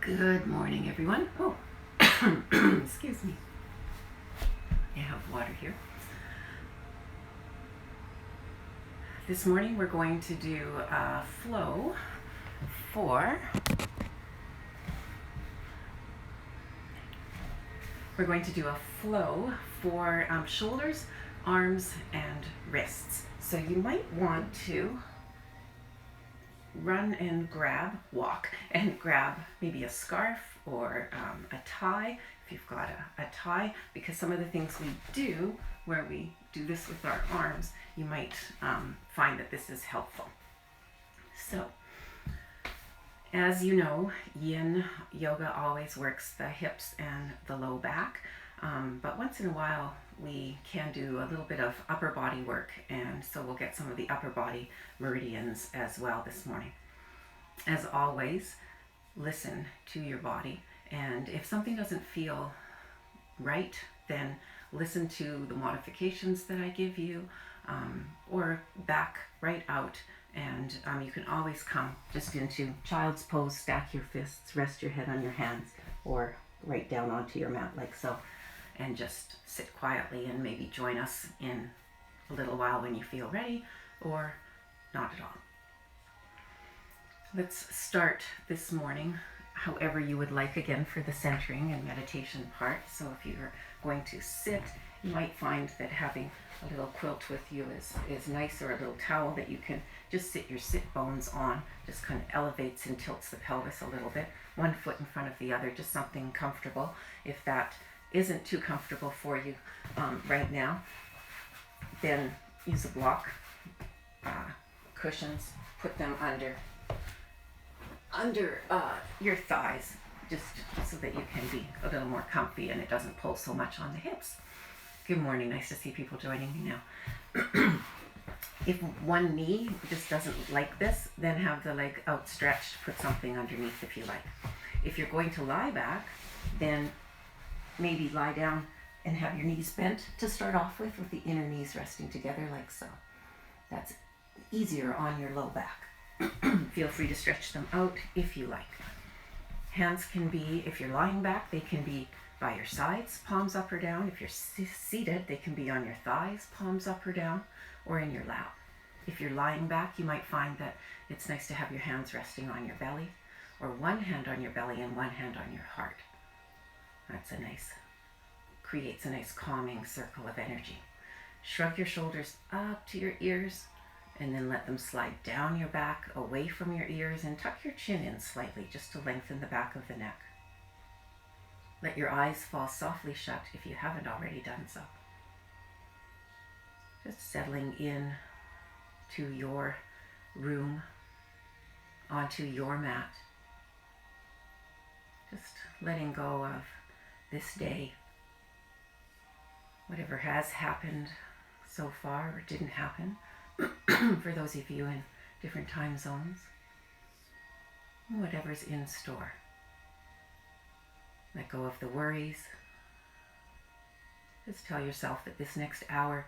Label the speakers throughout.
Speaker 1: Good morning, everyone. Oh, excuse me. I have water here. This morning we're going to do a flow for shoulders, arms, and wrists. So you might want to walk and grab maybe a scarf or a tie, if you've got a tie, because some of the things we do where we do this with our arms, you might find that this is helpful. So, as you know, yin yoga always works the hips and the low back, but once in a while we can do a little bit of upper body work, and so we'll get some of the upper body meridians as well this morning. As always, listen to your body, and if something doesn't feel right, then listen to the modifications that I give you, or back right out, and you can always come just into child's pose, stack your fists, rest your head on your hands, or right down onto your mat like so, and just sit quietly and maybe join us in a little while when you feel ready, or not at all. Let's start this morning however you would like, again, for the centering and meditation part. So if you're going to sit, you might find that having a little quilt with you is nice, or a little towel that you can just sit your sit bones on. Just kind of elevates and tilts the pelvis a little bit. One foot in front of the other, just something comfortable. If that isn't too comfortable for you right now, then use a block, cushions, put them under your thighs, just so that you can be a little more comfy and it doesn't pull so much on the hips. Good morning, nice to see people joining me now. If one knee just doesn't like this, then have the leg outstretched, put something underneath if you like. If you're going to lie back, then maybe lie down and have your knees bent to start off with the inner knees resting together like so. That's easier on your low back. Feel free to stretch them out if you like. Hands can be, if you're lying back, they can be by your sides, palms up or down. If you're seated, they can be on your thighs, palms up or down, or in your lap. If you're lying back, you might find that it's nice to have your hands resting on your belly, or one hand on your belly and one hand on your heart. That's creates a nice calming circle of energy. Shrug your shoulders up to your ears, and then let them slide down your back, away from your ears, and tuck your chin in slightly just to lengthen the back of the neck. Let your eyes fall softly shut if you haven't already done so. Just settling in to your room, onto your mat. Just letting go of this day, whatever has happened so far or didn't happen, for those of you in different time zones, whatever's in store. Let go of the worries. Just tell yourself that this next hour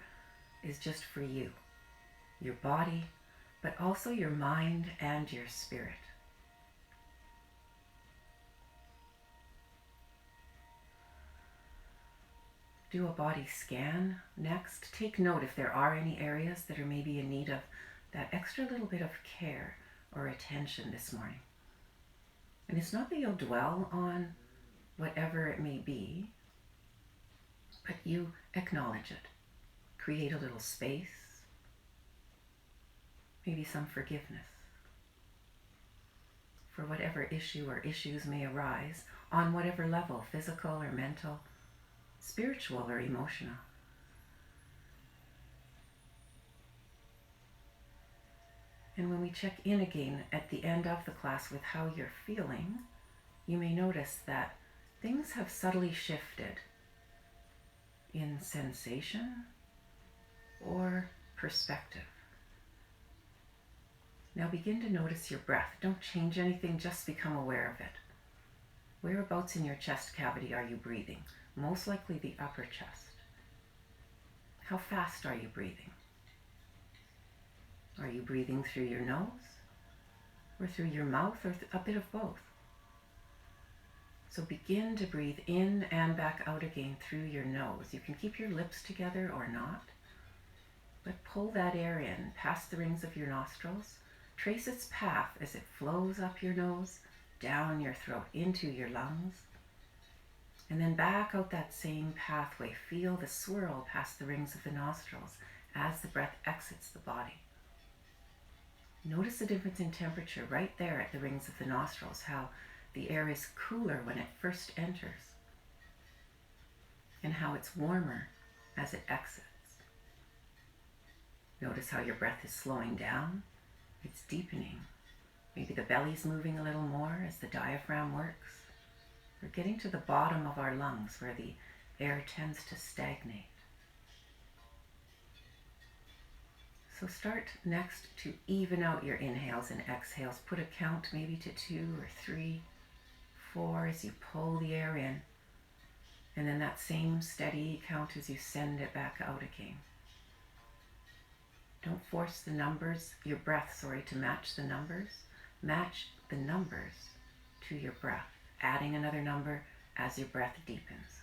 Speaker 1: is just for you, your body, but also your mind and your spirit. Do a body scan next. Take note if there are any areas that are maybe in need of that extra little bit of care or attention this morning. And it's not that you'll dwell on whatever it may be, but you acknowledge it. Create a little space, maybe some forgiveness for whatever issue or issues may arise on whatever level, physical or mental, spiritual or emotional. And when we check in again at the end of the class with how you're feeling, you may notice that things have subtly shifted in sensation or perspective. Now begin to notice your breath. Don't change anything, just become aware of it. Whereabouts in your chest cavity are you breathing? Most likely the upper chest. How fast are you breathing? Are you breathing through your nose, or through your mouth, or a bit of both? So begin to breathe in and back out again through your nose. You can keep your lips together or not, but pull that air in past the rings of your nostrils. Trace its path as it flows up your nose, down your throat, into your lungs, and then back out that same pathway. Feel the swirl past the rings of the nostrils as the breath exits the body. Notice the difference in temperature right there at the rings of the nostrils, how the air is cooler when it first enters and how it's warmer as it exits. Notice how your breath is slowing down. It's deepening. Maybe the belly's moving a little more as the diaphragm works. We're getting to the bottom of our lungs where the air tends to stagnate. So start next to even out your inhales and exhales. Put a count maybe to 2 or 3, 4 as you pull the air in. And then that same steady count as you send it back out again. Don't force the numbers, your breath, to match the numbers. Match the numbers to your breath, adding another number as your breath deepens.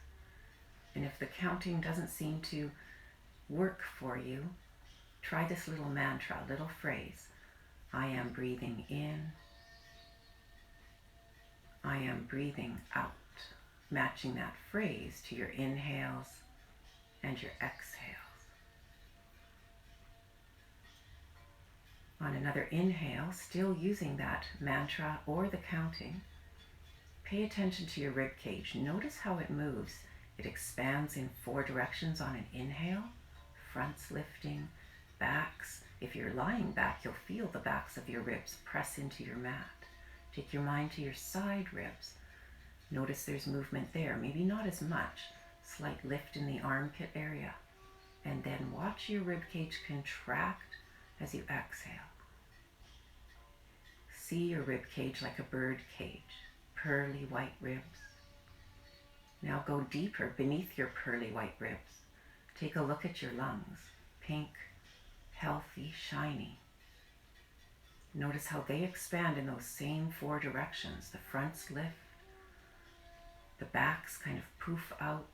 Speaker 1: And if the counting doesn't seem to work for you, try this little mantra, little phrase. I am breathing in. I am breathing out. Matching that phrase to your inhales and your exhales. On another inhale, still using that mantra or the counting, pay attention to your rib cage. Notice how it moves. It expands in 4 directions on an inhale. Fronts lifting, backs. If you're lying back, you'll feel the backs of your ribs press into your mat. Take your mind to your side ribs. Notice there's movement there, maybe not as much. Slight lift in the armpit area. And then watch your rib cage contract as you exhale. See your rib cage like a bird cage, pearly white ribs. Now go deeper beneath your pearly white ribs. Take a look at your lungs, pink, healthy, shiny. Notice how they expand in those same 4 directions. The fronts lift, the backs kind of poof out.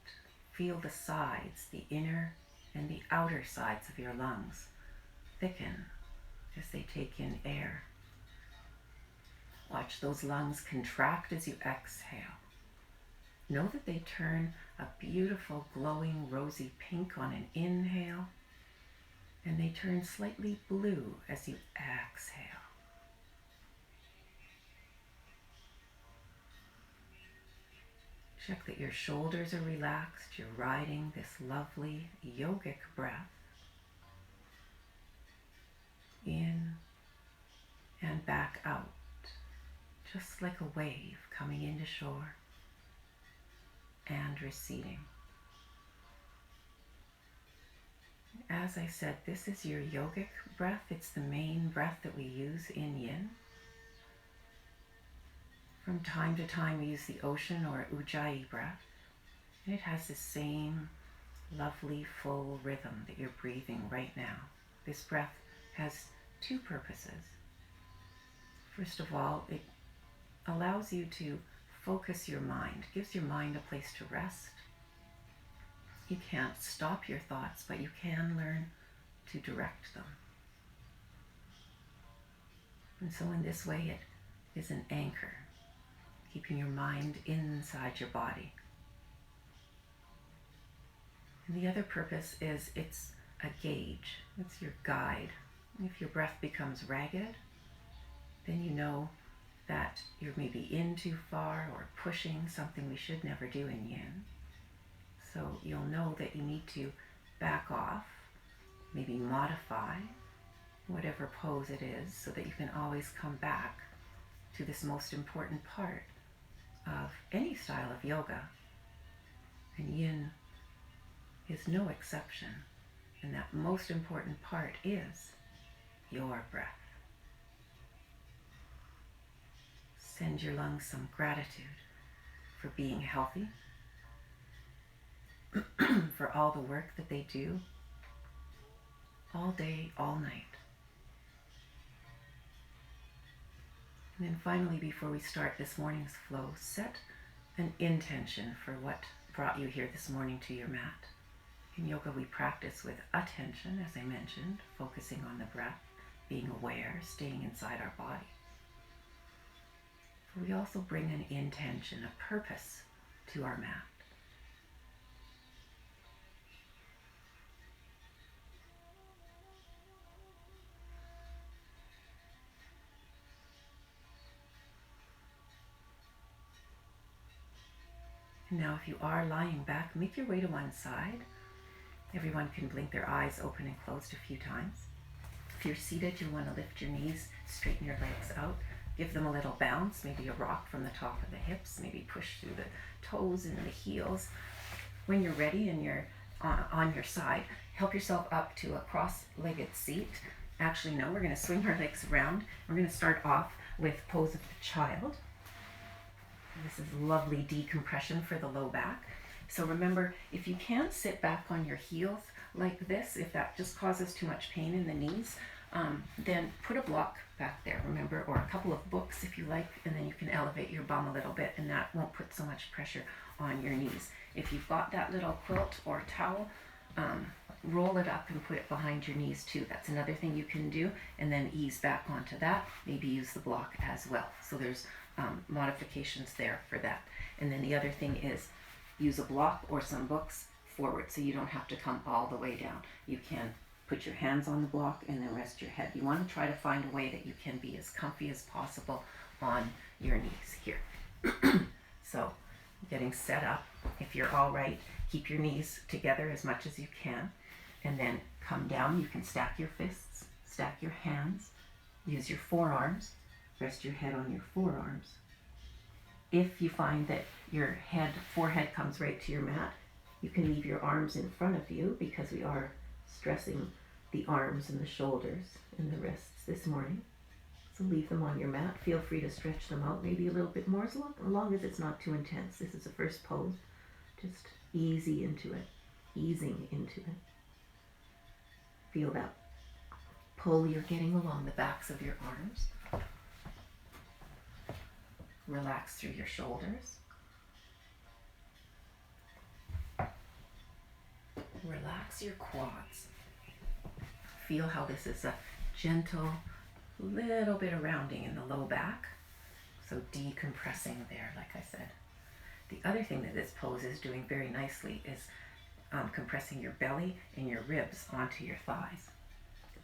Speaker 1: Feel the sides, the inner and the outer sides of your lungs thicken as they take in air. Watch those lungs contract as you exhale. Know that they turn a beautiful, glowing, rosy pink on an inhale, and they turn slightly blue as you exhale. Check that your shoulders are relaxed. You're riding this lovely yogic breath in and back out, just like a wave coming into shore and receding. As I said, this is your yogic breath. It's the main breath that we use in yin. From time to time we use the ocean or ujjayi breath, and it has the same lovely full rhythm that you're breathing right now. This breath has 2 purposes. First of all, it allows you to focus your mind, gives your mind a place to rest. You can't stop your thoughts, but you can learn to direct them. And so in this way it is an anchor, keeping your mind inside your body. And the other purpose is it's a gauge, it's your guide. If your breath becomes ragged, then you know that you're maybe in too far or pushing, something we should never do in yin. So you'll know that you need to back off, maybe modify whatever pose it is, so that you can always come back to this most important part of any style of yoga. And yin is no exception. And that most important part is your breath. Send your lungs some gratitude for being healthy, for all the work that they do, all day, all night. And then finally, before we start this morning's flow, set an intention for what brought you here this morning to your mat. In yoga, we practice with attention, as I mentioned, focusing on the breath, being aware, staying inside our body. But we also bring an intention, a purpose to our mat. And now if you are lying back, make your way to one side. Everyone can blink their eyes open and closed a few times. If you're seated, you'll want to lift your knees, straighten your legs out, give them a little bounce, maybe a rock from the top of the hips, maybe push through the toes and the heels. When you're ready and you're on your side, help yourself up to a cross-legged seat. Actually, no, we're going to swing our legs around. We're going to start off with pose of the child. This is lovely decompression for the low back. So remember, if you can't sit back on your heels like this, if that just causes too much pain in the knees, then put a block back there, remember, or a couple of books if you like, and then you can elevate your bum a little bit and that won't put so much pressure on your knees. If you've got that little quilt or towel, roll it up and put it behind your knees too. That's another thing you can do, and then ease back onto that. Maybe use the block as well. So there's modifications there for that. And then the other thing is use a block or some books forward so you don't have to come all the way down. You can put your hands on the block and then rest your head. You want to try to find a way that you can be as comfy as possible on your knees here. So getting set up, if you're all right, keep your knees together as much as you can, and then come down. You can stack your fists, stack your hands, use your forearms, rest your head on your forearms. If you find that your forehead comes right to your mat, you can leave your arms in front of you because we are stressing the arms and the shoulders and the wrists this morning. So leave them on your mat. Feel free to stretch them out maybe a little bit more, as long as it's not too intense. This is the first pose. Just easing into it. Feel that pull you're getting along the backs of your arms. Relax through your shoulders. Relax your quads. Feel how this is a gentle, little bit of rounding in the low back. So decompressing there, like I said. The other thing that this pose is doing very nicely is compressing your belly and your ribs onto your thighs.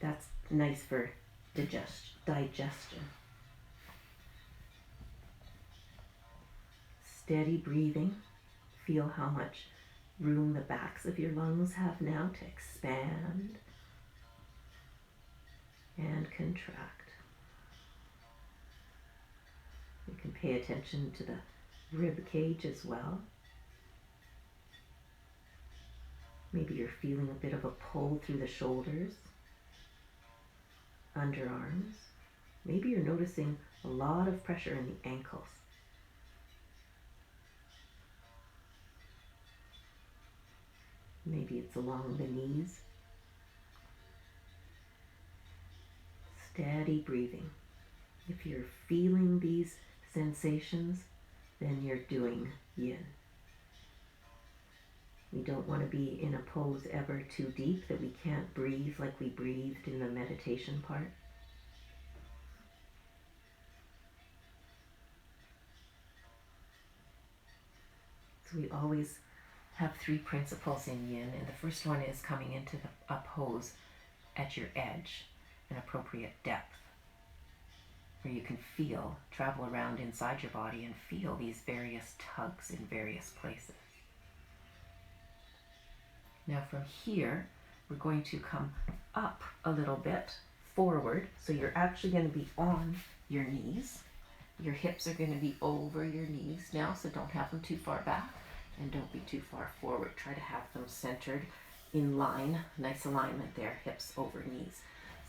Speaker 1: That's nice for digestion. Steady breathing. Feel how much room the backs of your lungs have now to expand and contract. You can pay attention to the rib cage as well. Maybe you're feeling a bit of a pull through the shoulders, underarms. Maybe you're noticing a lot of pressure in the ankles. Maybe it's along the knees. Steady breathing. If you're feeling these sensations, then you're doing yin. We don't want to be in a pose ever too deep that we can't breathe like we breathed in the meditation part. So we always have three principles in yin, and the first one is coming into a pose at your edge, an appropriate depth, where you can travel around inside your body and feel these various tugs in various places. Now from here, we're going to come up a little bit forward, so you're actually going to be on your knees. Your hips are going to be over your knees now, so don't have them too far back and don't be too far forward. Try to have them centered in line, nice alignment there, hips over knees.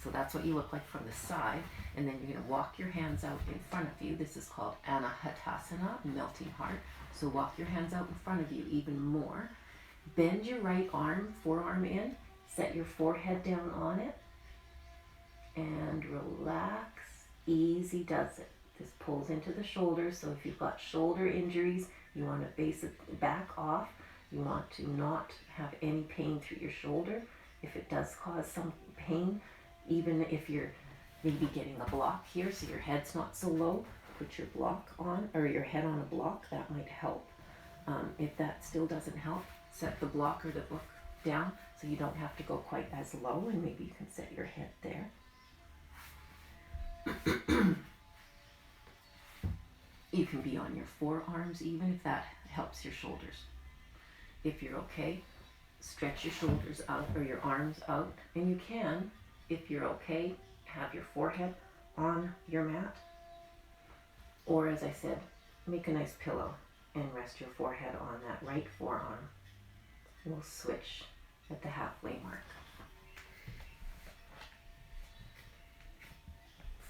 Speaker 1: So that's what you look like from the side, and then you're going to walk your hands out in front of you. This is called Anahatasana, melting heart. So walk your hands out in front of you even more. Bend your right arm, forearm in, set your forehead down on it, and relax. Easy does it. This pulls into the shoulders, so if you've got shoulder injuries, You want to base it back off. You want to not have any pain through your shoulder. If it does cause some pain, even if you're maybe getting a block here so your head's not so low, put your block on, or your head on a block. That might help. If that still doesn't help, set the block or the book down so you don't have to go quite as low, and maybe you can set your head there. You can be on your forearms even if that helps your shoulders. If you're okay, stretch your shoulders out or your arms out, and you can, if you're okay, have your forehead on your mat, or as I said, make a nice pillow and rest your forehead on that right forearm. We'll switch at the halfway mark.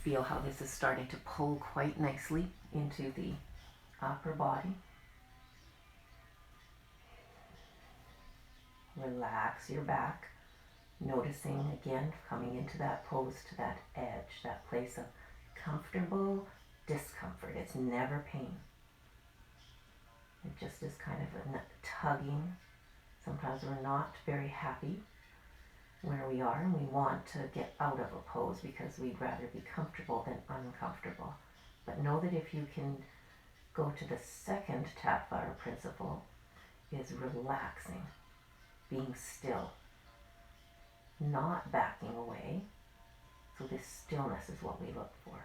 Speaker 1: Feel how this is starting to pull quite nicely into the upper body. Relax your back, noticing again coming into that pose to that edge, that place of comfortable discomfort. It's never pain. It just is kind of a tugging. Sometimes we're not very happy where we are and we want to get out of a pose because we'd rather be comfortable than uncomfortable. But know that if you can go to the second tap fire principle, is relaxing, being still, not backing away. So this stillness is what we look for.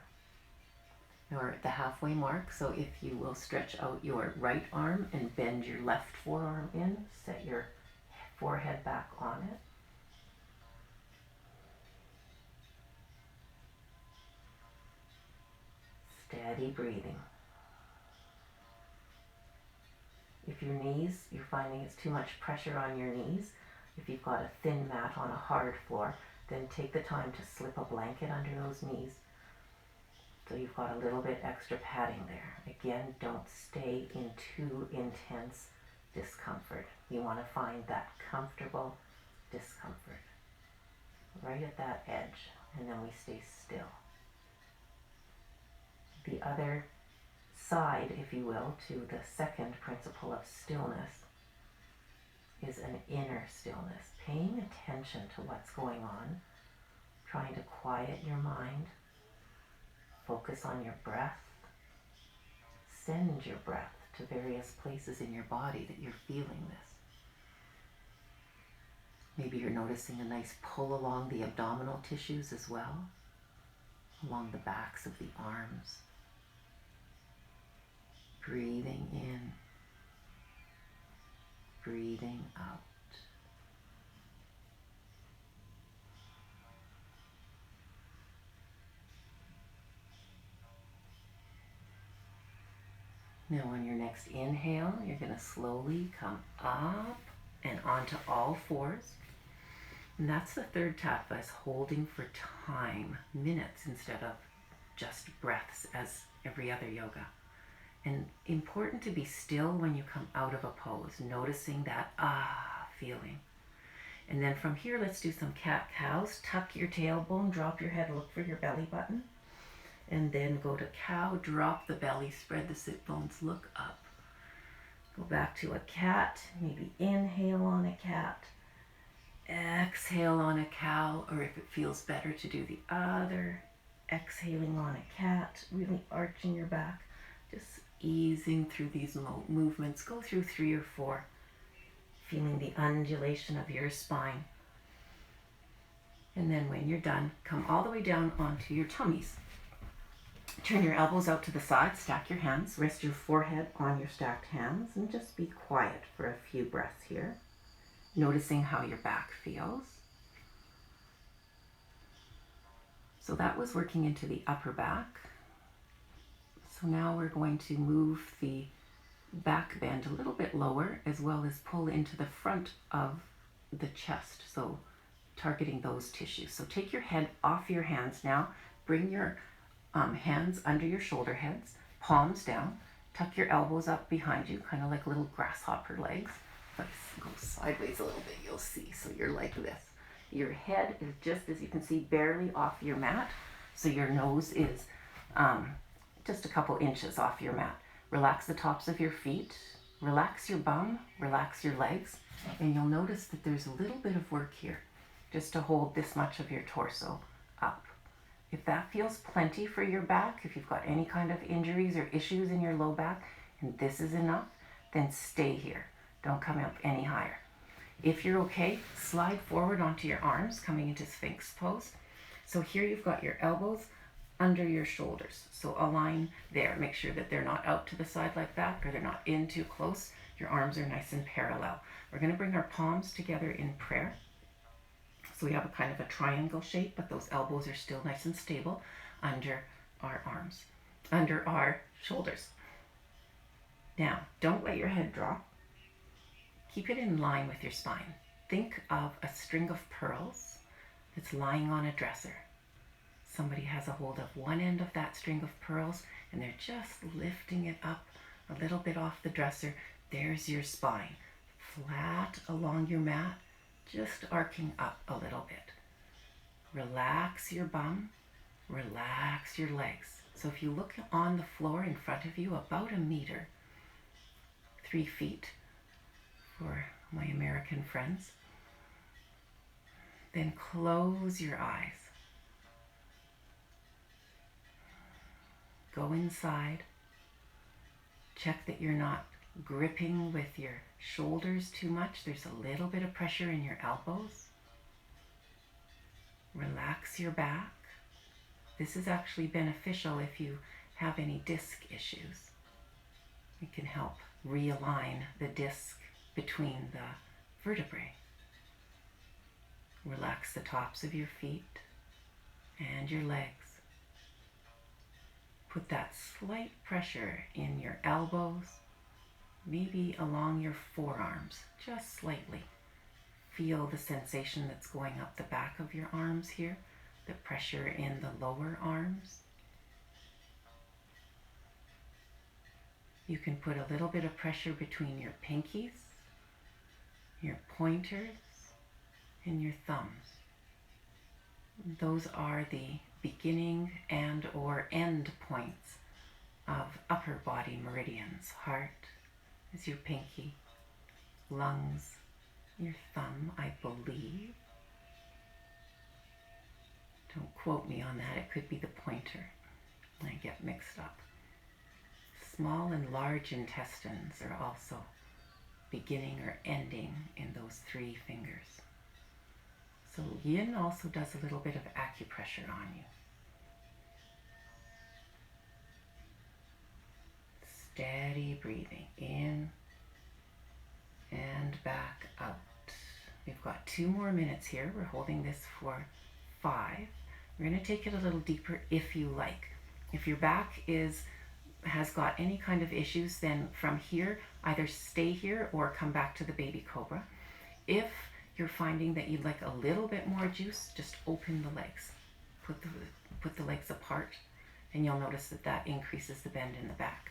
Speaker 1: You're at the halfway mark, so if you will stretch out your right arm and bend your left forearm in, set your forehead back on it. Steady breathing. If your knees, you're finding it's too much pressure on your knees, if you've got a thin mat on a hard floor, then take the time to slip a blanket under those knees so you've got a little bit extra padding there. Again, don't stay in too intense discomfort. You want to find that comfortable discomfort right at that edge, and then we stay still. The other side, if you will, to the second principle of stillness is an inner stillness, paying attention to what's going on, trying to quiet your mind, focus on your breath, send your breath to various places in your body that you're feeling this. Maybe you're noticing a nice pull along the abdominal tissues as well, along the backs of the arms. Breathing in, breathing out. Now on your next inhale, you're going to slowly come up and onto all fours. And that's the third tapa, is holding for time, minutes instead of just breaths as every other yoga. And important to be still when you come out of a pose, noticing that feeling. And then from here, let's do some cat-cows. Tuck your tailbone, drop your head, look for your belly button. And then go to cow, drop the belly, spread the sit bones, look up. Go back to a cat, maybe inhale on a cat. Exhale on a cow, or if it feels better to do the other, exhaling on a cat, really arching your back. Just easing through these movements. Go through 3 or 4, feeling the undulation of your spine. And then when you're done, come all the way down onto your tummies. Turn your elbows out to the side, stack your hands, rest your forehead on your stacked hands, and just be quiet for a few breaths here, noticing how your back feels. So that was working into the upper back. So now we're going to move the back bend a little bit lower, as well as pull into the front of the chest, so targeting those tissues. So take your head off your hands now, bring your hands under your shoulder heads, palms down, tuck your elbows up behind you, kind of like little grasshopper legs. If I go sideways a little bit, you'll see. So you're like this. Your head is just, as you can see, barely off your mat. So your nose is just a couple inches off your mat. Relax the tops of your feet, relax your bum, relax your legs, and you'll notice that there's a little bit of work here just to hold this much of your torso up. If that feels plenty for your back, if you've got any kind of injuries or issues in your low back, and this is enough, then stay here. Don't come up any higher. If you're okay, slide forward onto your arms, coming into Sphinx Pose. So here you've got your elbows under your shoulders. So align there. Make sure that they're not out to the side like that, or they're not in too close. Your arms are nice and parallel. We're going to bring our palms together in prayer. So we have a kind of a triangle shape, but those elbows are still nice and stable under our arms, under our shoulders. Now, don't let your head drop. Keep it in line with your spine. Think of a string of pearls that's lying on a dresser. Somebody has a hold of one end of that string of pearls, and they're just lifting it up a little bit off the dresser. There's your spine, flat along your mat, just arcing up a little bit. Relax your bum, relax your legs. So if you look on the floor in front of you, about 1 meter, 3 feet for my American friends, then close your eyes. Go inside. Check that you're not gripping with your shoulders too much. There's a little bit of pressure in your elbows. Relax your back. This is actually beneficial if you have any disc issues. It can help realign the disc between the vertebrae. Relax the tops of your feet and your legs. Put that slight pressure in your elbows, maybe along your forearms, just slightly. Feel the sensation that's going up the back of your arms here, the pressure in the lower arms. You can put a little bit of pressure between your pinkies, your pointers, and your thumbs. Those are the beginning and or end points of upper body meridians. Heart is your pinky, lungs, your thumb, I believe. Don't quote me on that, it could be the pointer. I get mixed up. Small and large intestines are also beginning or ending in those 3 fingers. So Yin also does a little bit of acupressure on you. Steady breathing in and back out. We've got 2 more minutes here. We're holding this for 5. We're going to take it a little deeper if you like. If your back has got any kind of issues, then from here, either stay here or come back to the baby cobra. If you're finding that you'd like a little bit more juice, just open the legs. Put the legs apart, and you'll notice that increases the bend in the back.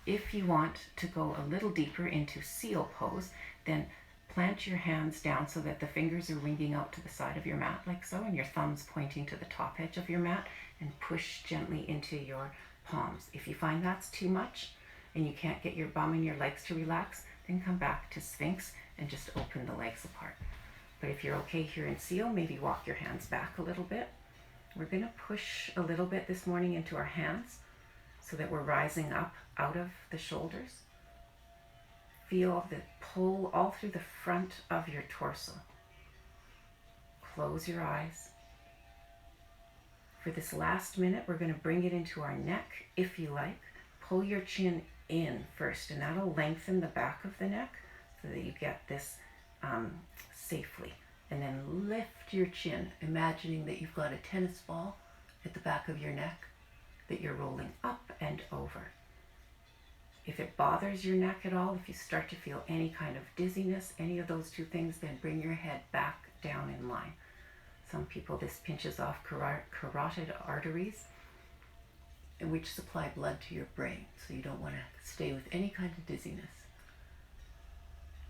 Speaker 1: If you want to go a little deeper into seal pose, then plant your hands down so that the fingers are ringing out to the side of your mat like so, and your thumbs pointing to the top edge of your mat, and push gently into your palms. If you find that's too much and you can't get your bum and your legs to relax, then come back to Sphinx and just open the legs apart. But if you're okay here in seal, maybe walk your hands back a little bit. We're going to push a little bit this morning into our hands so that we're rising up out of the shoulders. Feel the pull all through the front of your torso. Close your eyes. For this last minute, we're going to bring it into our neck, if you like. Pull your chin in first, and that'll lengthen the back of the neck so that you get this safely. And then lift your chin, imagining that you've got a tennis ball at the back of your neck that you're rolling up and over. If it bothers your neck at all, if you start to feel any kind of dizziness, any of those 2 things, then bring your head back down in line. Some people, this pinches off carotid arteries, which supply blood to your brain, so you don't want to stay with any kind of dizziness.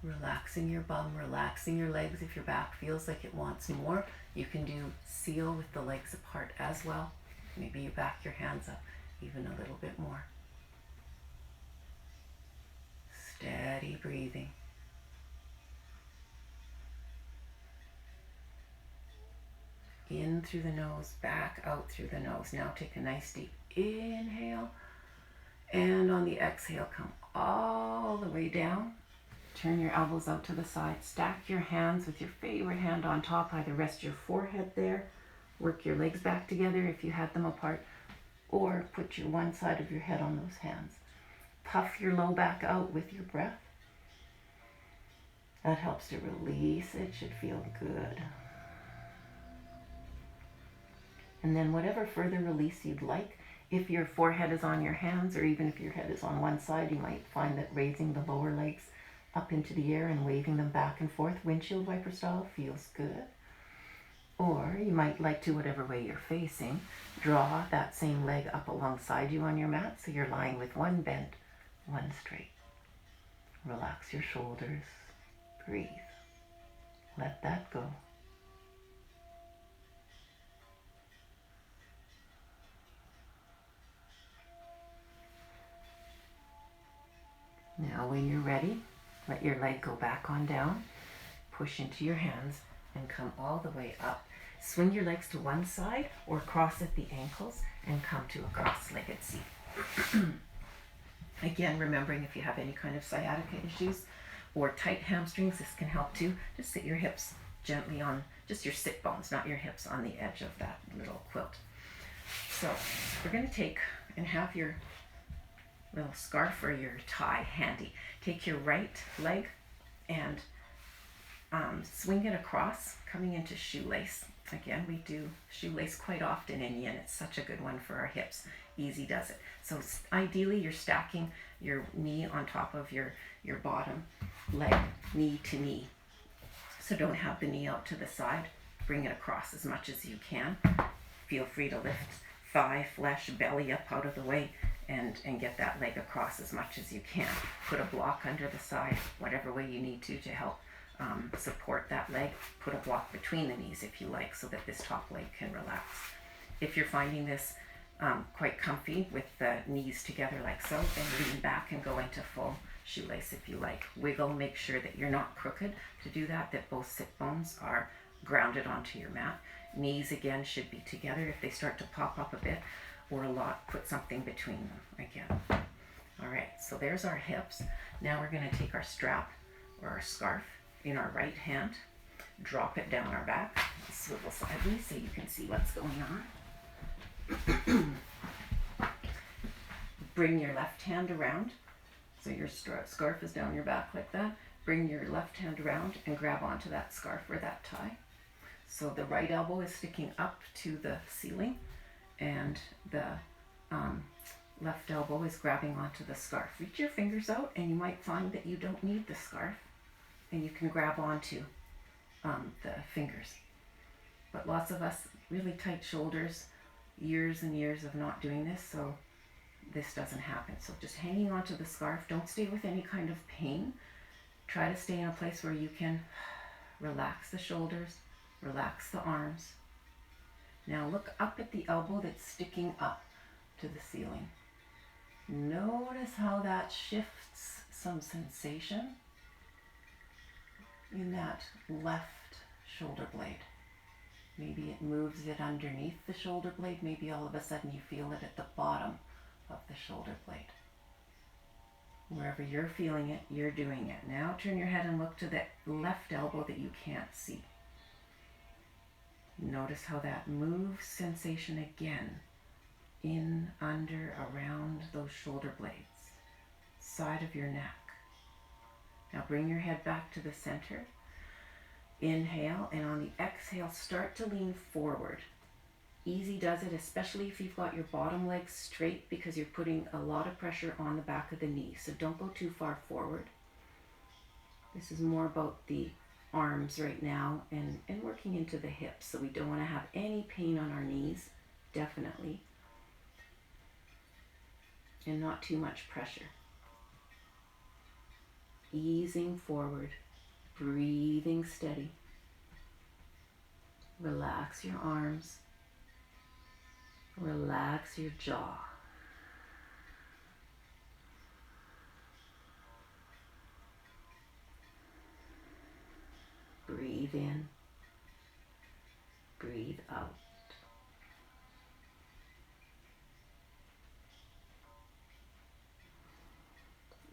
Speaker 1: Relaxing your bum, relaxing your legs. If your back feels like it wants more, you can do seal with the legs apart as well. Maybe you back your hands up even a little bit more. Steady breathing. In through the nose, back out through the nose. Now take a nice deep inhale. And on the exhale, come all the way down. Turn your elbows out to the side. Stack your hands with your favorite hand on top. Either rest your forehead there. Work your legs back together if you had them apart. Or put your one side of your head on those hands. Puff your low back out with your breath. That helps to release. It should feel good. And then whatever further release you'd like, if your forehead is on your hands, or even if your head is on one side, you might find that raising the lower legs up into the air and waving them back and forth, windshield wiper style, feels good. Or you might like to, whatever way you're facing, draw that same leg up alongside you on your mat, so you're lying with one bent, one straight. Relax your shoulders. Breathe. Let that go. Now when you're ready, let your leg go back on down, push into your hands, and come all the way up. Swing your legs to one side or cross at the ankles and come to a cross-legged seat. Again, remembering if you have any kind of sciatica issues or tight hamstrings, this can help too. Just sit your hips gently on, just your sit bones, not your hips, on the edge of that little quilt. So we're going to take and have your little scarf or your tie handy. Take your right leg and swing it across, coming into shoelace. Again, we do shoelace quite often in yin. It's such a good one for our hips. Easy does it. So ideally you're stacking your knee on top of your bottom leg, knee to knee. So don't have the knee out to the side. Bring it across as much as you can. Feel free to lift thigh, flesh, belly up out of the way and get that leg across as much as you can. Put a block under the side, whatever way you need to help support that leg. Put a block between the knees if you like, so that this top leg can relax. If you're finding this quite comfy with the knees together like so, then lean back and go into full shoelace if you like. Wiggle, make sure that you're not crooked to do that, that both sit bones are grounded onto your mat. Knees again should be together. If they start to pop up a bit or a lot, put something between them again. All right, so there's our hips. Now we're going to take our strap or our scarf in our right hand, drop it down our back, swivel sideways so you can see what's going on. Bring your left hand around, so your scarf is down your back like that. Bring your left hand around and grab onto that scarf or that tie. So the right elbow is sticking up to the ceiling and the left elbow is grabbing onto the scarf. Reach your fingers out and you might find that you don't need the scarf and you can grab onto the fingers. But lots of us, really tight shoulders, years and years of not doing this, so this doesn't happen. So just hanging onto the scarf. Don't stay with any kind of pain. Try to stay in a place where you can relax the shoulders, relax the arms. Now look up at the elbow that's sticking up to the ceiling. Notice how that shifts some sensation in that left shoulder blade. Maybe it moves it underneath the shoulder blade. Maybe all of a sudden you feel it at the bottom of the shoulder blade. Wherever you're feeling it, you're doing it. Now turn your head and look to the left elbow that you can't see. Notice how that moves sensation again, in, under, around those shoulder blades, side of your neck. Now bring your head back to the center. Inhale, and on the exhale, start to lean forward. Easy does it, especially if you've got your bottom leg straight, because you're putting a lot of pressure on the back of the knee. So don't go too far forward. This is more about the arms right now and working into the hips. So we don't want to have any pain on our knees, definitely. And not too much pressure. Easing forward, breathing steady. Relax your arms. Relax your jaw. Breathe in. Breathe out.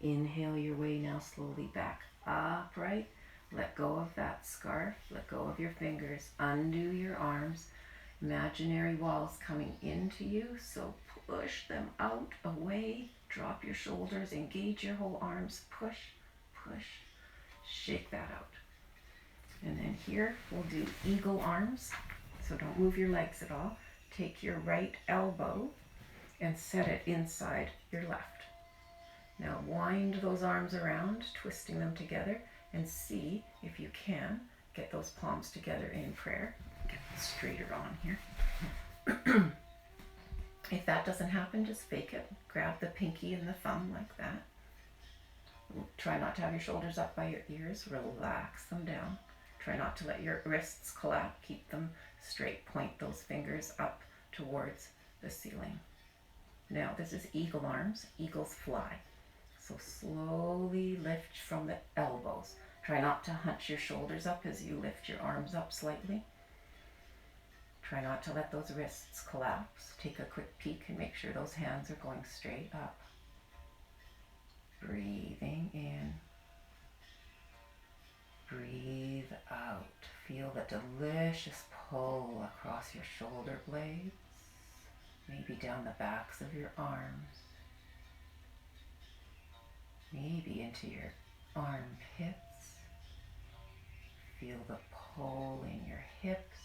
Speaker 1: Inhale your way now slowly back upright. Let go of that scarf. Let go of your fingers. Undo your arms. Imaginary walls coming into you, so push them out, away. Drop your shoulders. Engage your whole arms. Push, push. Shake that out. And then here we'll do eagle arms. So don't move your legs at all. Take your right elbow and set it inside your left. Now wind those arms around, twisting them together, and see if you can get those palms together in prayer. Get straighter on here. If that doesn't happen, just fake it. Grab the pinky and the thumb like that. Try not to have your shoulders up by your ears. Relax them down. Try not to let your wrists collapse. Keep them straight. Point those fingers up towards the ceiling. Now this is eagle arms. Eagles fly. So slowly lift from the elbows. Try not to hunch your shoulders up as you lift your arms up slightly. Try not to let those wrists collapse. Take a quick peek and make sure those hands are going straight up. Breathing in. Breathe out. Feel the delicious pull across your shoulder blades, maybe down the backs of your arms, maybe into your armpits. Feel the pull in your hips,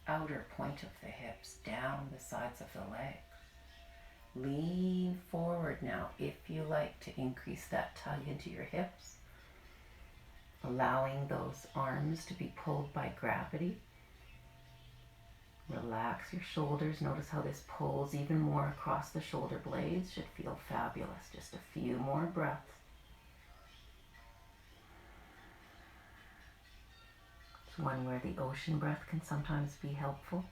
Speaker 1: outer point of the hips, down the sides of the legs. Lean forward now if you like to increase that tug into your hips, allowing those arms to be pulled by gravity. Relax your shoulders. Notice how this pulls even more across the shoulder blades. Should feel fabulous. Just a few more breaths. It's one where the ocean breath can sometimes be helpful.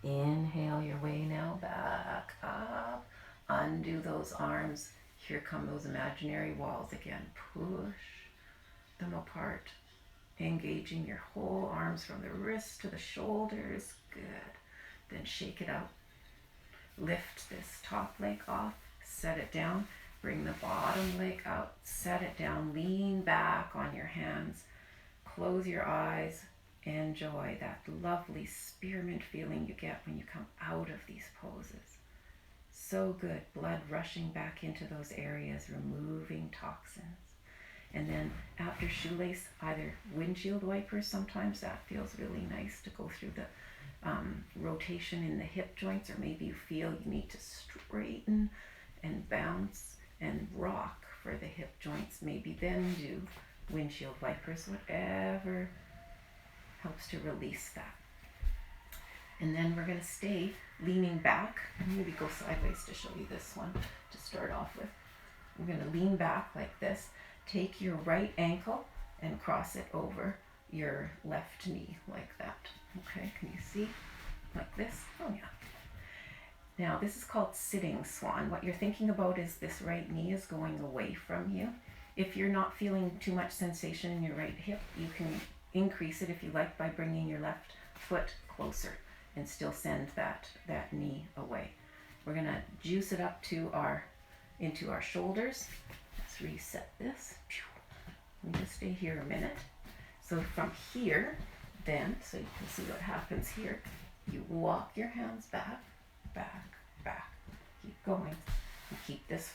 Speaker 1: Inhale your way now back up. Undo those arms. Here come those imaginary walls again. Push them apart. Engaging your whole arms from the wrists to the shoulders. Good. Then shake it out. Lift this top leg off. Set it down. Bring the bottom leg out. Set it down. Lean back on your hands. Close your eyes. Enjoy that lovely spearmint feeling you get when you come out of these poses. So good. Blood rushing back into those areas, removing toxins. And then after shoelace, either windshield wipers, sometimes that feels really nice to go through the rotation in the hip joints, or maybe you feel you need to straighten and bounce and rock for the hip joints. Maybe then do windshield wipers, whatever helps to release that. And then we're going to stay leaning back. Maybe go sideways to show you this one to start off with. We're going to lean back like this. Take your right ankle and cross it over your left knee like that. Okay, can you see? Like this? Oh yeah. Now this is called sitting swan. What you're thinking about is this right knee is going away from you. If you're not feeling too much sensation in your right hip, you can increase it if you like by bringing your left foot closer and still send that knee away. We're gonna juice it up to into our shoulders. Let's reset this. Let me just stay here a minute. So from here, then, so you can see what happens here, you walk your hands back, back, back. Keep going. And keep this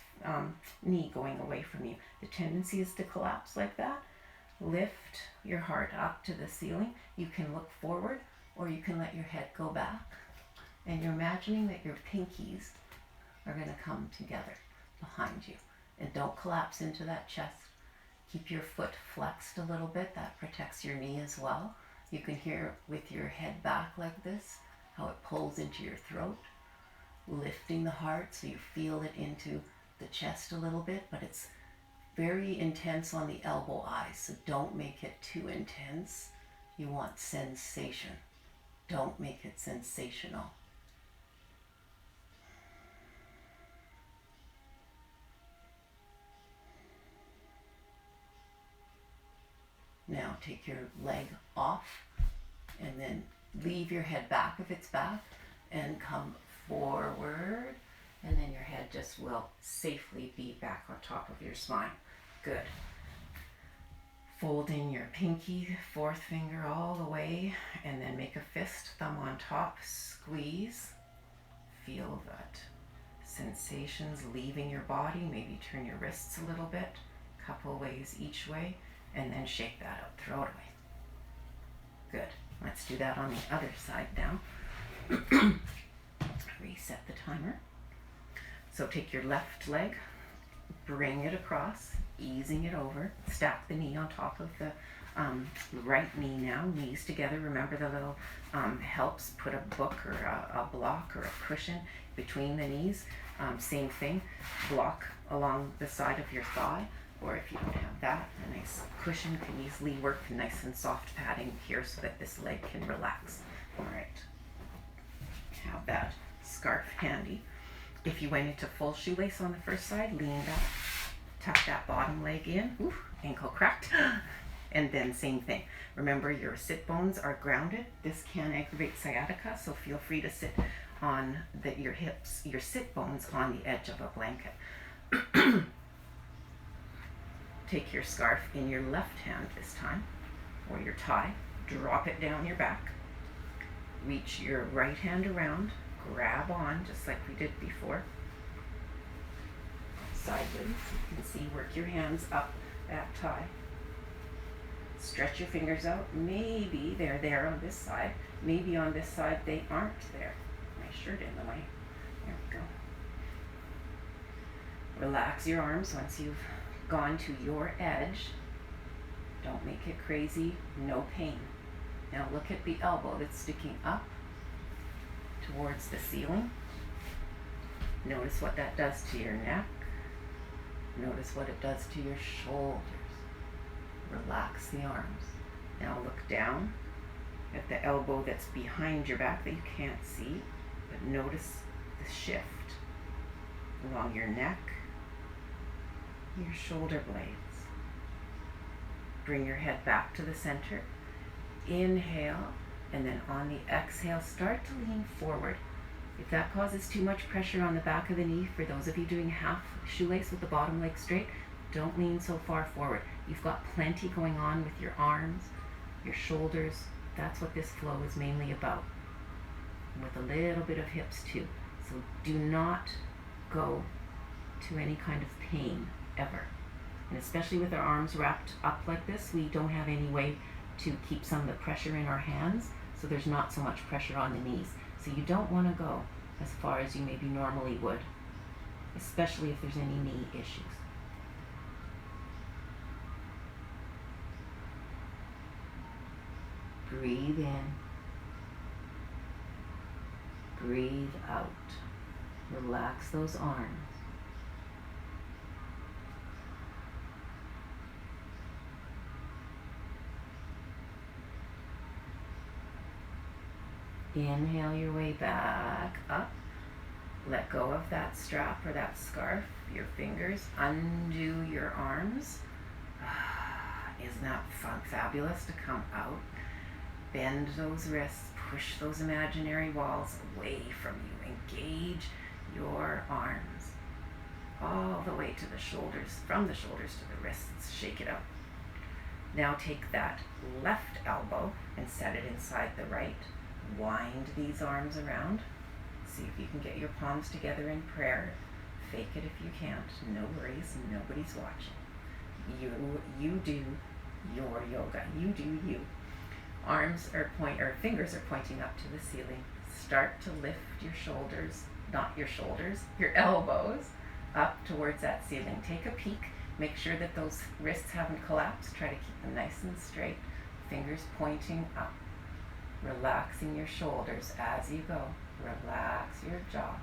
Speaker 1: knee going away from you. The tendency is to collapse like that. Lift your heart up to the ceiling. You can look forward, or you can let your head go back. And you're imagining that your pinkies are going to come together behind you. And don't collapse into that chest. Keep your foot flexed a little bit. That protects your knee as well. You can hear with your head back like this, how it pulls into your throat. Lifting the heart so you feel it into the chest a little bit, but it's very intense on the elbow eyes, so don't make it too intense. You want sensation. Don't make it sensational. Now take your leg off and then leave your head back if it's back and come forward, and then your head just will safely be back on top of your spine. Good. Fold in your pinky, fourth finger all the way, and then make a fist, thumb on top, squeeze. Feel that sensations leaving your body. Maybe turn your wrists a little bit, couple ways each way, and then shake that out, throw it away. Good. Let's do that on the other side now. Reset the timer. So take your left leg, bring it across, easing it over, stack the knee on top of the right knee now, knees together. Remember the little helps, put a book or a block or a cushion between the knees. Same thing, block along the side of your thigh, or if you don't have that, a nice cushion can easily work, nice and soft padding here so that this leg can relax. All right, have that scarf handy. If you went into full shoelace on the first side, lean back, tuck that bottom leg in, ooh, ankle cracked, and then same thing. Remember, your sit bones are grounded. This can aggravate sciatica, so feel free to sit on your hips, your sit bones on the edge of a blanket. Take your scarf in your left hand this time, or your tie, drop it down your back, reach your right hand around, grab on just like we did before, sideways. You can see, work your hands up that tie. Stretch your fingers out. Maybe they're there on this side. Maybe on this side they aren't there. My shirt in the way. There we go. Relax your arms once you've gone to your edge. Don't make it crazy. No pain. Now look at the elbow that's sticking up towards the ceiling. Notice what that does to your neck. Notice what it does to your shoulders. Relax the arms. Now look down at the elbow that's behind your back that you can't see, but notice the shift along your neck, your shoulder blades. Bring your head back to the center. Inhale, and then on the exhale, start to lean forward. If that causes too much pressure on the back of the knee, for those of you doing half shoelace with the bottom leg straight, don't lean so far forward. You've got plenty going on with your arms, your shoulders. That's what this flow is mainly about, with a little bit of hips too. So do not go to any kind of pain ever. And especially with our arms wrapped up like this, we don't have any way to keep some of the pressure in our hands, so there's not so much pressure on the knees. So you don't want to go as far as you maybe normally would, especially if there's any knee issues. Breathe in, breathe out. Relax those arms. Inhale your way back up. Let go of that strap or that scarf, your fingers, undo your arms. Isn't that fun, fabulous to come out? Bend those wrists, push those imaginary walls away from you. Engage your arms all the way to the shoulders, from the shoulders to the wrists. Shake it out. Now take that left elbow and set it inside the right. Wind these arms around. See if you can get your palms together in prayer. Fake it if you can't. No worries. Nobody's watching. You do your yoga. You do you. Arms are fingers are pointing up to the ceiling. Start to lift your shoulders, not your shoulders, your elbows up towards that ceiling. Take a peek. Make sure that those wrists haven't collapsed. Try to keep them nice and straight. Fingers pointing up. Relaxing your shoulders as you go. Relax your jaw.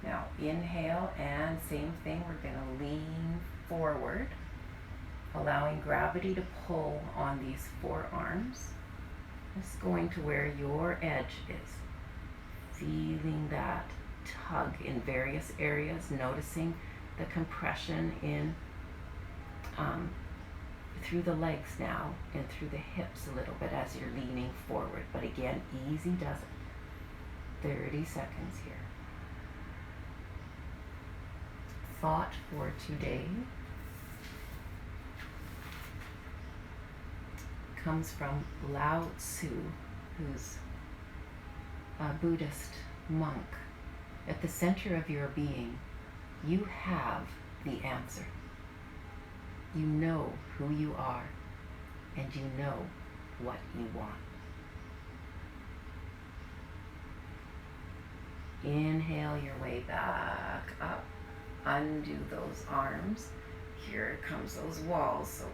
Speaker 1: Now inhale, and same thing, we're going to lean forward, allowing gravity to pull on these forearms. Just going to where your edge is. Feeling that tug in various areas, noticing the compression in, through the legs now and through the hips a little bit as you're leaning forward. But again, easy does it. 30 seconds here. Thought for today comes from Lao Tzu, who's a Buddhist monk. At the center of your being, you have the answer. You know who you are, and you know what you want. Inhale your way back up. Undo those arms. Here comes those walls. So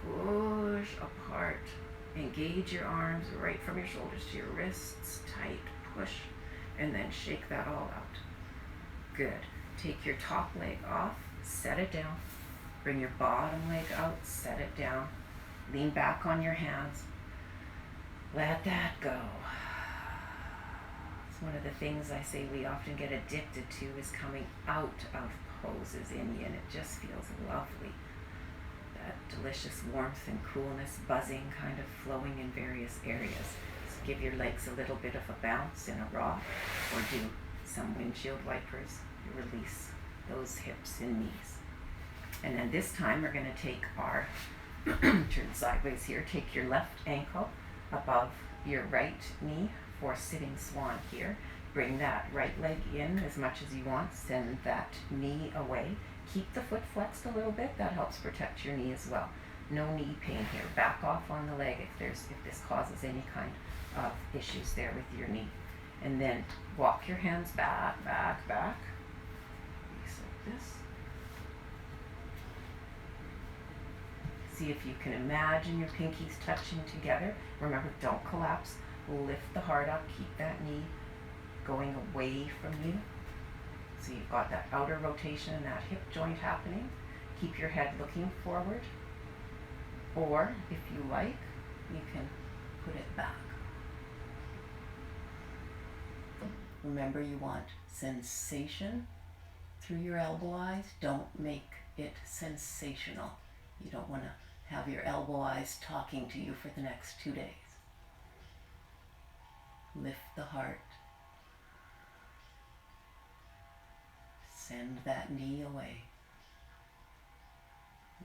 Speaker 1: push apart. Engage your arms right from your shoulders to your wrists. Tight. Push. And then shake that all out. Good. Take your top leg off. Set it down. Bring your bottom leg out. Set it down. Lean back on your hands. Let that go. It's one of the things I say we often get addicted to is coming out of poses in yin. It just feels lovely. That delicious warmth and coolness, buzzing, kind of flowing in various areas. So give your legs a little bit of a bounce in a rock, or do some windshield wipers. You release those hips and knees. And then this time we're going to take our, turn sideways here, take your left ankle above your right knee for sitting swan here. Bring that right leg in as much as you want. Send that knee away. Keep the foot flexed a little bit. That helps protect your knee as well. No knee pain here. Back off on the leg if this causes any kind of issues there with your knee. And then walk your hands back, back, back. Just like this. See if you can imagine your pinkies touching together. Remember, don't collapse. Lift the heart up. Keep that knee going away from you. So you've got that outer rotation and that hip joint happening. Keep your head looking forward. Or, if you like, you can put it back. Remember, you want sensation through your elbow eyes. Don't make it sensational. You don't want to have your elbow eyes talking to you for the next 2 days. Lift the heart. Send that knee away.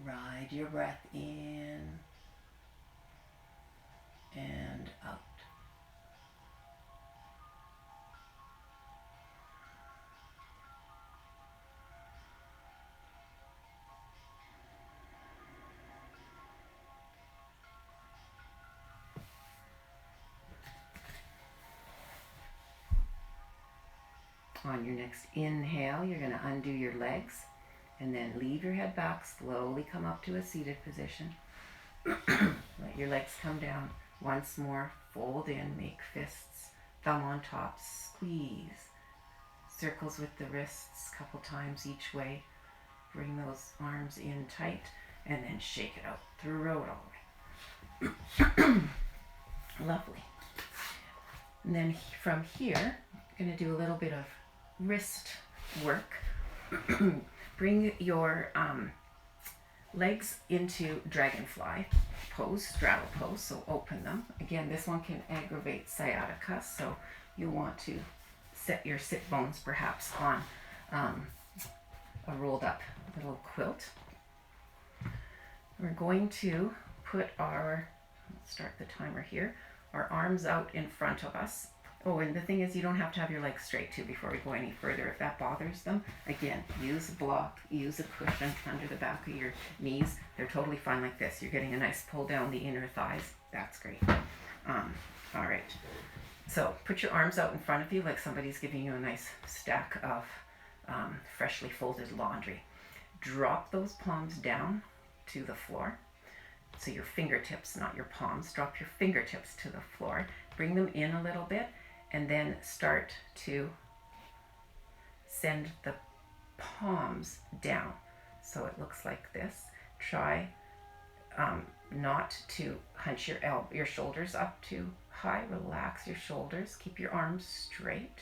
Speaker 1: Ride your breath in and out. On your next inhale, you're going to undo your legs and then leave your head back. Slowly come up to a seated position. Let your legs come down. Once more, fold in, make fists, thumb on top, squeeze. Circles with the wrists a couple times each way. Bring those arms in tight and then shake it out. Throw it all the way. Lovely. And then from here, I'm going to do a little bit of wrist work. Bring your legs into dragonfly pose, straddle pose, so open them. Again, this one can aggravate sciatica, so you want to set your sit bones perhaps on a rolled up little quilt. We're going to put our, let's start the timer here, our arms out in front of us. Oh, and the thing is, you don't have to have your legs straight too before we go any further. If that bothers them, again, use a block, use a cushion under the back of your knees. They're totally fine like this. You're getting a nice pull down the inner thighs. That's great. All right. So put your arms out in front of you like somebody's giving you a nice stack of freshly folded laundry. Drop those palms down to the floor. So your fingertips, not your palms. Drop your fingertips to the floor. Bring them in a little bit. And then start to send the palms down. So it looks like this. Try not to hunch your shoulders up too high. Relax your shoulders. Keep your arms straight.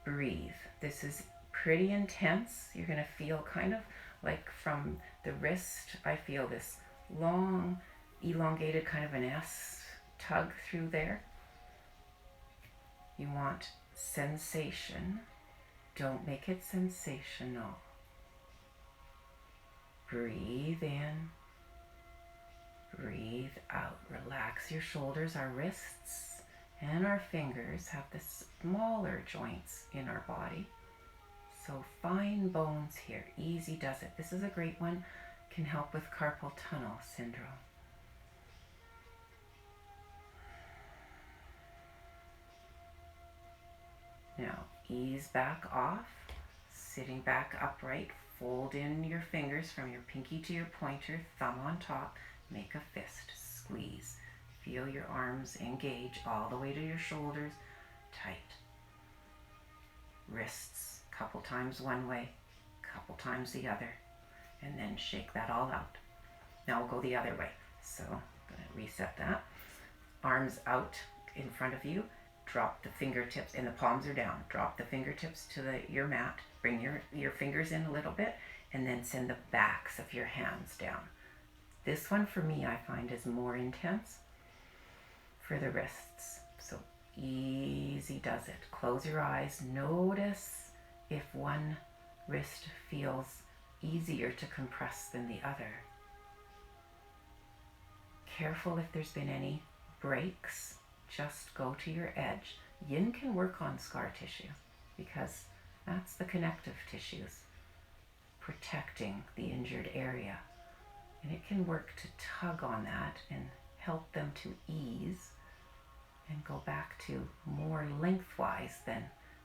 Speaker 1: Breathe. This is pretty intense. You're going to feel kind of like from the wrist, I feel this long, elongated kind of an S tug through there. You want sensation. Don't make it sensational. Breathe in. Breathe out. Relax your shoulders. Our wrists and our fingers have the smaller joints in our body. So fine bones here. Easy does it. This is a great one. Can help with carpal tunnel syndrome. Now ease back off. Sitting back upright. Fold in your fingers from your pinky to your pointer. Thumb on top. Make a fist. Squeeze. Feel your arms engage all the way to your shoulders. Tight. Wrists. Couple times one way. Couple times the other. And then shake that all out. Now we'll go the other way. So I'm going to reset that. Arms out in front of you. Drop the fingertips, and the palms are down. Drop the fingertips to your mat. Bring your fingers in a little bit, and then send the backs of your hands down. This one for me I find is more intense for the wrists. So easy does it. Close your eyes. Notice if one wrist feels easier to compress than the other. Careful if there's been any breaks. Just go to your edge. Yin can work on scar tissue because that's the connective tissues protecting the injured area. And it can work to tug on that and help them to ease and go back to more lengthwise than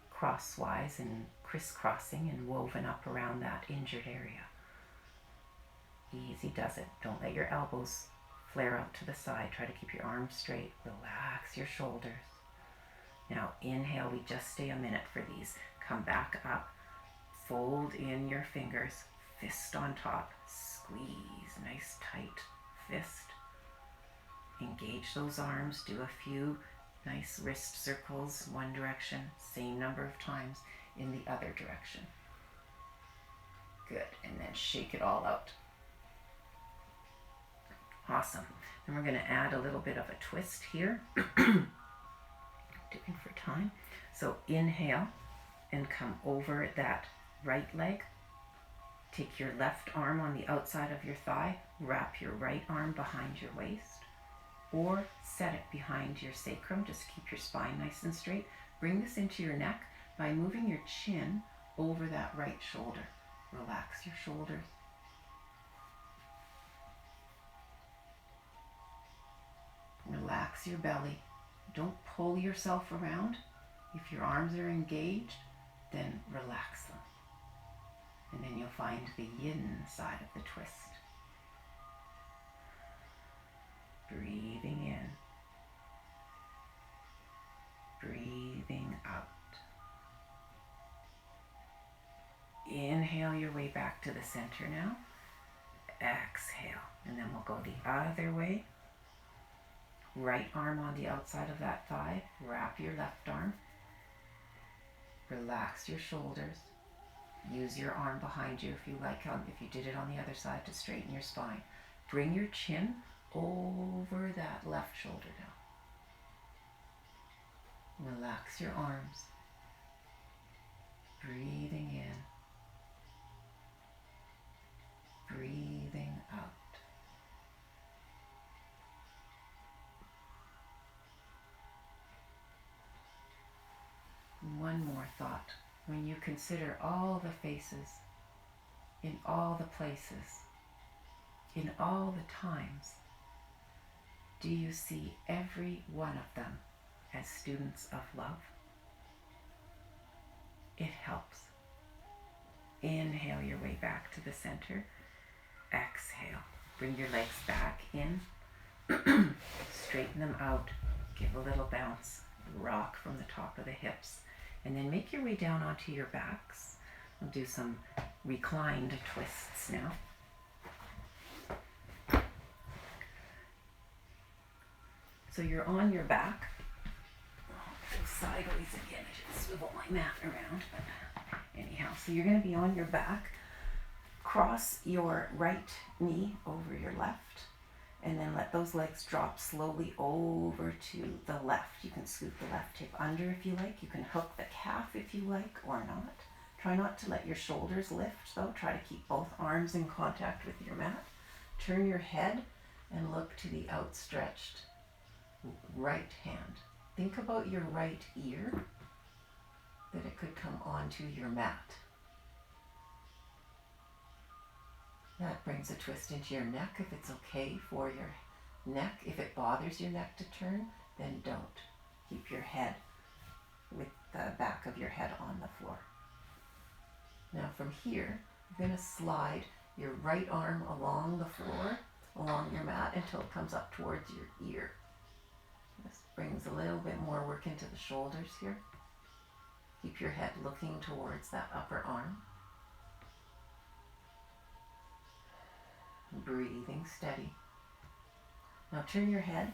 Speaker 1: crosswise and crisscrossing and woven up around that injured area. Easy does it. Don't let your elbows flare out to the side. Try to keep your arms straight. Relax your shoulders. Now inhale. We just stay a minute for these. Come back up. Fold in your fingers. Fist on top. Squeeze. Nice tight fist. Engage those arms. Do a few nice wrist circles one direction. Same number of times in the other direction. Good. And then shake it all out. Awesome. And we're going to add a little bit of a twist here. Doing for time. So inhale and come over that right leg. Take your left arm on the outside of your thigh. Wrap your right arm behind your waist. Or set it behind your sacrum. Just keep your spine nice and straight. Bring this into your neck by moving your chin over that right shoulder. Relax your shoulders. Relax your belly. Don't pull yourself around. If your arms are engaged, then relax them. And then you'll find the yin side of the twist. Breathing in. Breathing out. Inhale your way back to the center now. Exhale. And then we'll go the other way. Right arm on the outside of that thigh. Wrap your left arm. Relax your shoulders. Use your arm behind you if you like, if you did it on the other side, to straighten your spine. Bring your chin over that left shoulder now. Relax your arms. Breathing in. Breathing out. One more thought. When you consider all the faces, in all the places, in all the times, do you see every one of them as students of love? It helps. Inhale your way back to the center. Exhale. Bring your legs back in. Straighten them out. Give a little bounce. Rock from the top of the hips. And then make your way down onto your backs. We'll do some reclined twists now. So you're on your back. I'll go sideways again. I should swivel my mat around. But anyhow, so you're going to be on your back. Cross your right knee over your left, and then let those legs drop slowly over to the left. You can scoot the left hip under if you like. You can hook the calf if you like, or not. Try not to let your shoulders lift though. Try to keep both arms in contact with your mat. Turn your head and look to the outstretched right hand. Think about your right ear, that it could come onto your mat. That brings a twist into your neck if it's okay for your neck. If it bothers your neck to turn, then don't. Keep your head with the back of your head on the floor. Now from here, you're going to slide your right arm along the floor, along your mat, until it comes up towards your ear. This brings a little bit more work into the shoulders here. Keep your head looking towards that upper arm. Breathing steady. Now turn your head,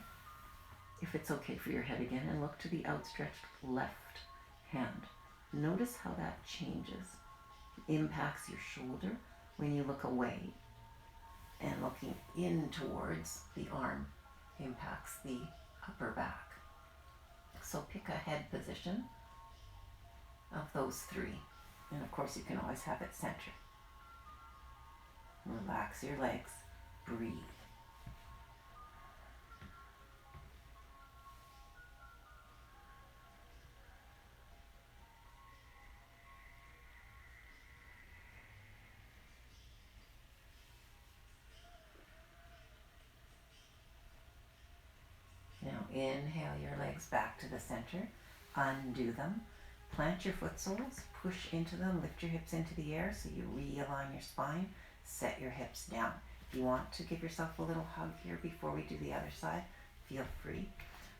Speaker 1: if it's okay for your head again, and look to the outstretched left hand. Notice how that changes. It impacts your shoulder when you look away, and looking in towards the arm impacts the upper back. So pick a head position of those three. And of course you can always have it centered. Relax your legs. Breathe. Now inhale your legs back to the center. Undo them. Plant your foot soles. Push into them. Lift your hips into the air so you realign your spine. Set your hips down. If you want to give yourself a little hug here before we do the other side, feel free.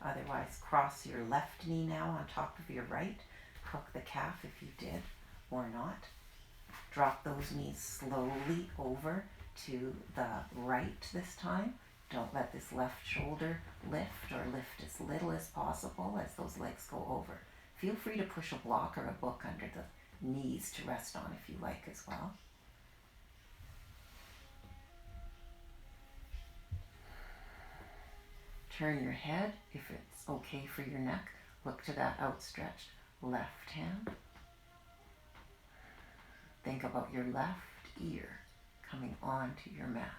Speaker 1: Otherwise, cross your left knee now on top of your right. Hook the calf if you did or not. Drop those knees slowly over to the right this time. Don't let this left shoulder lift, or lift as little as possible as those legs go over. Feel free to push a block or a book under the knees to rest on if you like as well. Turn your head, if it's okay for your neck. Look to that outstretched left hand. Think about your left ear coming onto your mat.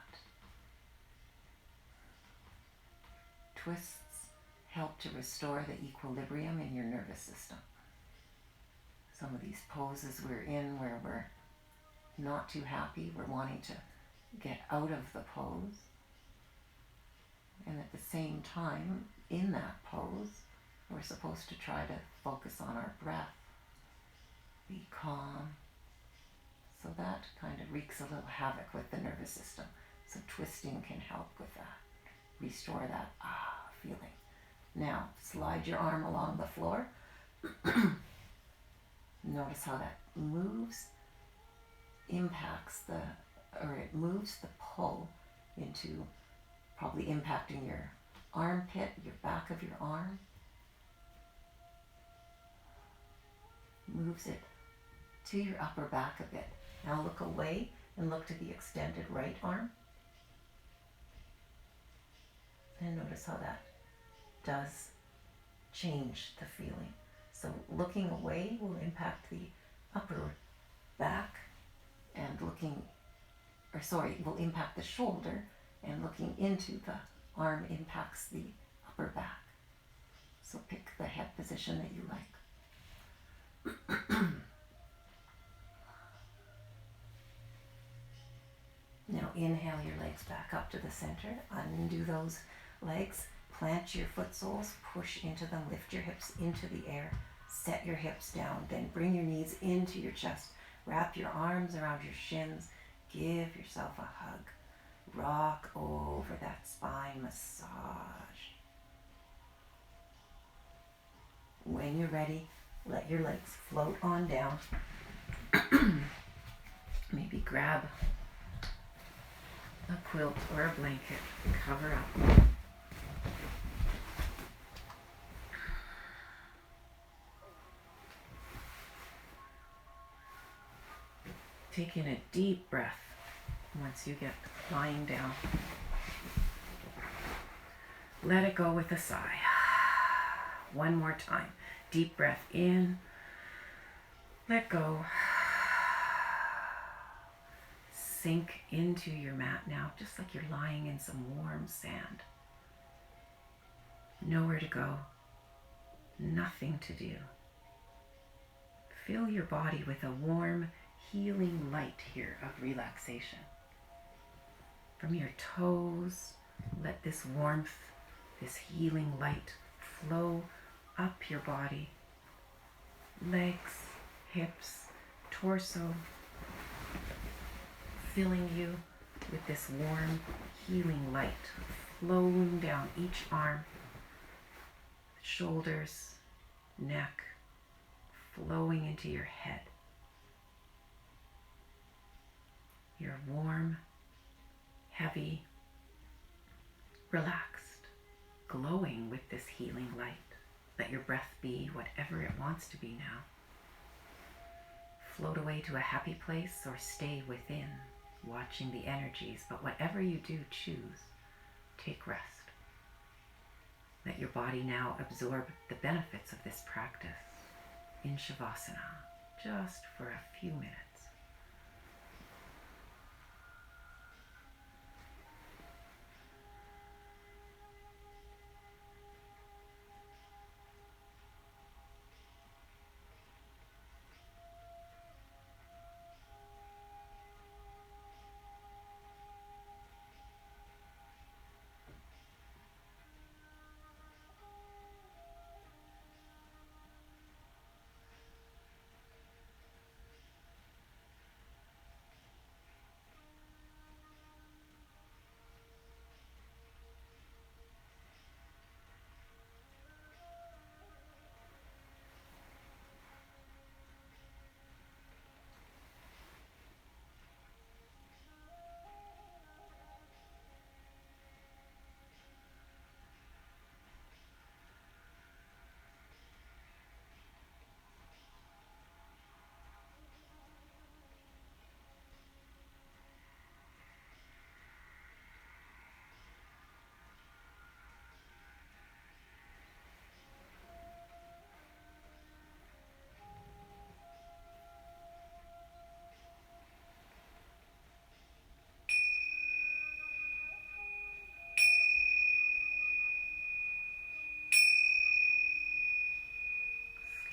Speaker 1: Twists help to restore the equilibrium in your nervous system. Some of these poses we're in where we're not too happy, we're wanting to get out of the pose. And at the same time, in that pose, we're supposed to try to focus on our breath, be calm. So that kind of wreaks a little havoc with the nervous system. So twisting can help with that, restore that feeling. Now, slide your arm along the floor. Notice how that moves, it moves the pull into probably impacting your armpit, your back of your arm. Moves it to your upper back a bit. Now look away and look to the extended right arm. And notice how that does change the feeling. So looking away will impact the upper back, and will impact the shoulder, and looking into the arm impacts the upper back. So pick the head position that you like. Now inhale your legs back up to the center. Undo those legs. Plant your foot soles. Push into them. Lift your hips into the air. Set your hips down. Then bring your knees into your chest. Wrap your arms around your shins. Give yourself a hug. Rock over that spine. Massage. When you're ready, let your legs float on down. Maybe grab a quilt or a blanket, cover up. Take in a deep breath Once you get lying down, let it go with a sigh. One more time. Deep breath in. Let go. Sink into your mat now, just like you're lying in some warm sand. Nowhere to go. Nothing to do. Fill your body with a warm, healing light here of relaxation. From your toes, let this warmth, this healing light flow up your body. Legs, hips, torso, filling you with this warm, healing light, flowing down each arm, shoulders, neck, flowing into your head. You're warm, heavy, relaxed, glowing with this healing light. Let your breath be whatever it wants to be now. Float away to a happy place or stay within, watching the energies, but whatever you do, choose. Take rest. Let your body now absorb the benefits of this practice in Shavasana, just for a few minutes.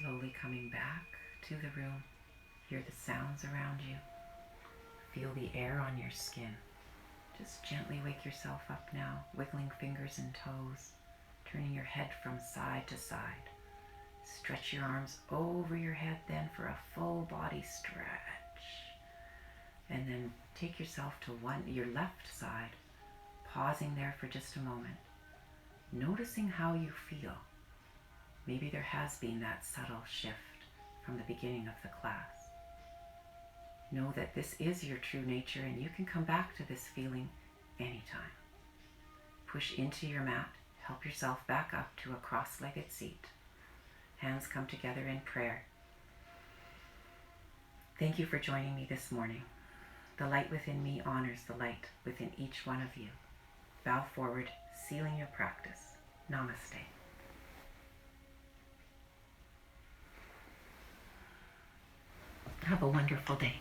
Speaker 1: Slowly coming back to the room, hear the sounds around you, feel the air on your skin. Just gently wake yourself up now, wiggling fingers and toes, turning your head from side to side. Stretch your arms over your head then for a full body stretch. And then take yourself to your left side, pausing there for just a moment, noticing how you feel. Maybe there has been that subtle shift from the beginning of the class. Know that this is your true nature and you can come back to this feeling anytime. Push into your mat, help yourself back up to a cross-legged seat. Hands come together in prayer. Thank you for joining me this morning. The light within me honors the light within each one of you. Bow forward, sealing your practice. Namaste. Have a wonderful day.